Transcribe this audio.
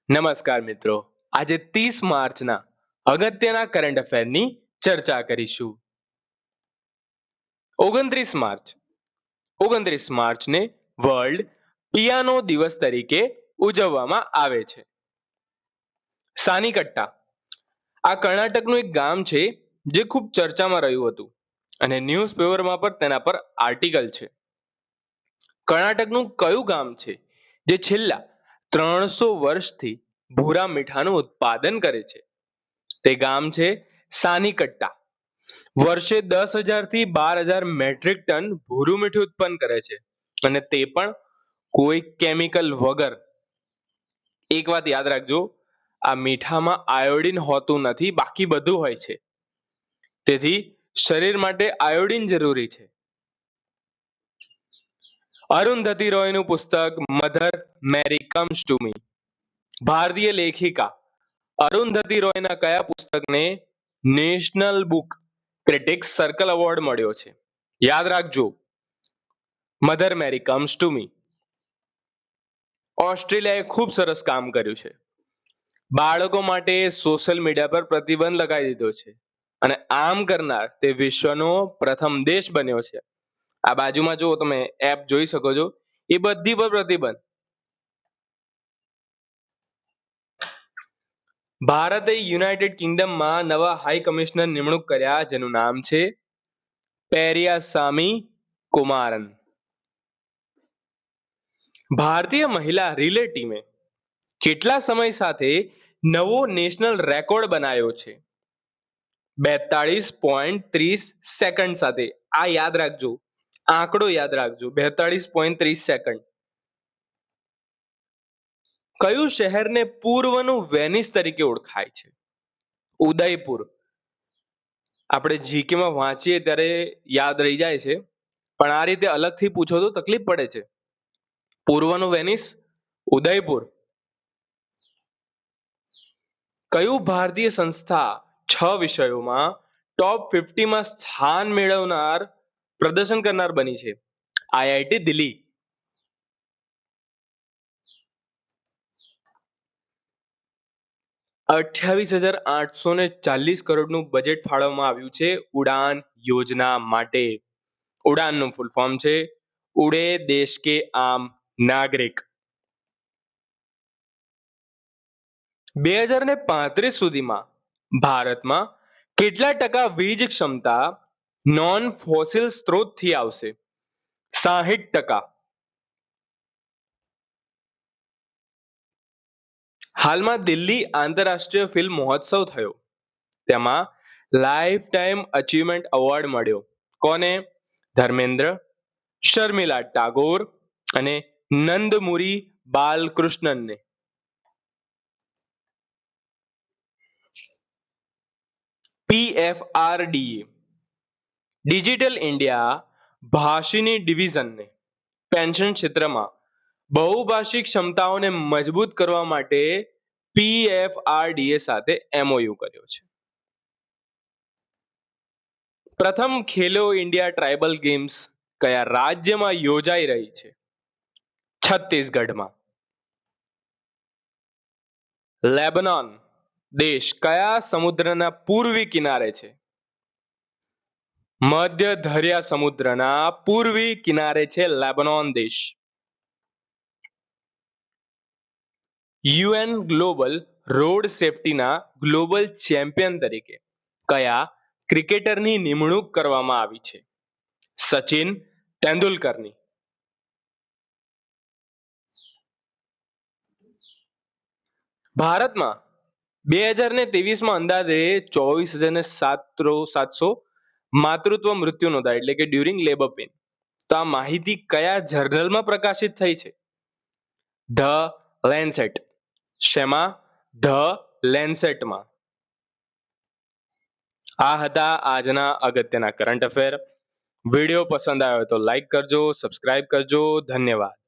નમસ્કાર મિત્રો. આજે 30 માર્ચના અગત્યના કરંટ અફેરની ચર્ચા કરીશું. 29 માર્ચ 29 માર્ચને વર્લ્ડ પિયાનો દિવસ તરીકે ઉજવવામાં આવે છે. સાનીકટ્ટા આ કર્ણાટકનું એક ગામ છે જે ખૂબ ચર્ચામાં રહ્યું હતું અને ન્યૂઝપેપરમાં પણ તેના પર આર્ટિકલ છે. કર્ણાટકનું કયું ગામ છે જે છેલ્લા 300 વર્ષથી ભૂરા મીઠાનું ઉત્પાદન કરે છે? તે ગામ છે સાનીકટ્ટા. વર્ષે 10,000 થી 12,000 મેટ્રિક ટન ભૂરું મીઠું ઉત્પન્ન કરે છે અને તે પણ કોઈ કેમિકલ વગર. એક વાત યાદ રાખજો, આ મીઠામાં આયોડિન હોતું નથી, બાકી બધું હોય છે. તેથી શરીર માટે આયોડિન જરૂરી છે. અરુંધતી રોયનું પુસ્તક Mother Mary Comes to Me. ભારતીય લેખિકા અરુંધતી રોયના કયા પુસ્તકને National Book Critics Circle Award મળ્યો છે? યાદ રાખજો, Mother Mary Comes to Me. ઓસ્ટ્રેલિયાએ ખૂબ સરસ કામ કર્યું છે. બાળકો માટે સોશિયલ મીડિયા પર પ્રતિબંધ લગાવી દીધો છે અને આમ કરનાર તે વિશ્વનો પ્રથમ દેશ બન્યો છે. આ બાજુમાં જો તમે એપ જોઈ શકો છો, એ બધી પર પ્રતિબંધ. ભારતે યુનાઇટેડ કિંગડમમાં નવા હાઈ કમિશનર નિમણૂક કર્યા, જેનું નામ છે પેરિયાસામી કુમારન. ભારતીય મહિલા રિલે ટીમે કેટલા સમય સાથે નવો નેશનલ રેકોર્ડ બનાવ્યો છે? 42.30 સેકન્ડ સાથે. આ યાદ રાખજો, આંકડો યાદ રાખજો, 42.30 સેકન્ડ. કયું શહેરને પૂર્વનું વેનિસ તરીકે ઓળખાય છે? ઉદયપુર. આપણે જીકેમાં વાંચીએ ત્યારે યાદ રહી જાય છે, પણ આ રીતે અલગથી પૂછો તો તકલીફ પડે છે. પૂર્વનું વેનિસ ઉદયપુર. કયું ભારતીય સંસ્થા 6 વિષયોમાં ટોપ 50 માં સ્થાન મેળવનાર પ્રદર્શન કરનાર બની છે? આઈઆઈટી દિલ્હી. 28,840 કરોડનું બજેટ ફાળવવામાં આવ્યું છે ઉડાન યોજના માટે. ઉડાનનું ફૂલ ફોર્મ છે ઉડે દેશ કે આમ નાગરિક. 2035 સુધીમાં ભારતમાં કેટલા ટકા વીજ ક્ષમતા નોન ફોસિલ સ્ત્રોતથી આવશે? 60%. હાલમાં દિલ્હી આંતરરાષ્ટ્રીય ફિલ્મ મહોત્સવ થયો, તેમાં લાઈફ ટાઈમ અચીવમેન્ટ એવોર્ડ મળ્યો. કોને? ધર્મેન્દ્ર, શર્મિલા ટાગોર અને નંદમુરી બાલકૃષ્ણનને. PFRDA ડિજિટલ ઇન્ડિયા ભાષીની ડિવિઝનને પેન્શન ક્ષેત્રમાં બહુભાષિક ક્ષમતાઓને મજબૂત કરવા માટે PFRDA સાથે MOU કર્યો છે. પ્રથમ ખેલો ઇન્ડિયા ટ્રાઇબલ ગેમ્સ કયા રાજ્યમાં યોજાઈ રહી છે? છત્તીસગઢમાં. લેબનોન દેશ કયા સમુદ્રના પૂર્વી કિનારે છે? મધ્ય દરિયા સમુદ્રના પૂર્વી કિનારે છે લેબનોન દેશ. UN ગ્લોબલ રોડ સેફટીના ગ્લોબલ ચેમ્પિયન તરીકે કયા ક્રિકેટરની નિમણૂક કરવામાં આવી છે? સચિન તેંડુલકરની. ભારતમાં 2023માં અંદાજે 24,700 માતૃત્વ મૃત્યુ નોંધાય, એટલે કે ડ્યુરિંગ લેબર પેઇન. તો આ માહિતી કયા જર્નલમાં પ્રકાશિત થઈ છે? ધ લેન્સેટ. શેમાં? ધ લેન્સેટમાં. આ હતા આજના અગત્યના કરંટ અફેર. વિડીયો પસંદ આવ્યો તો લાઈક કરજો, સબસ્ક્રાઇબ કરજો. ધન્યવાદ.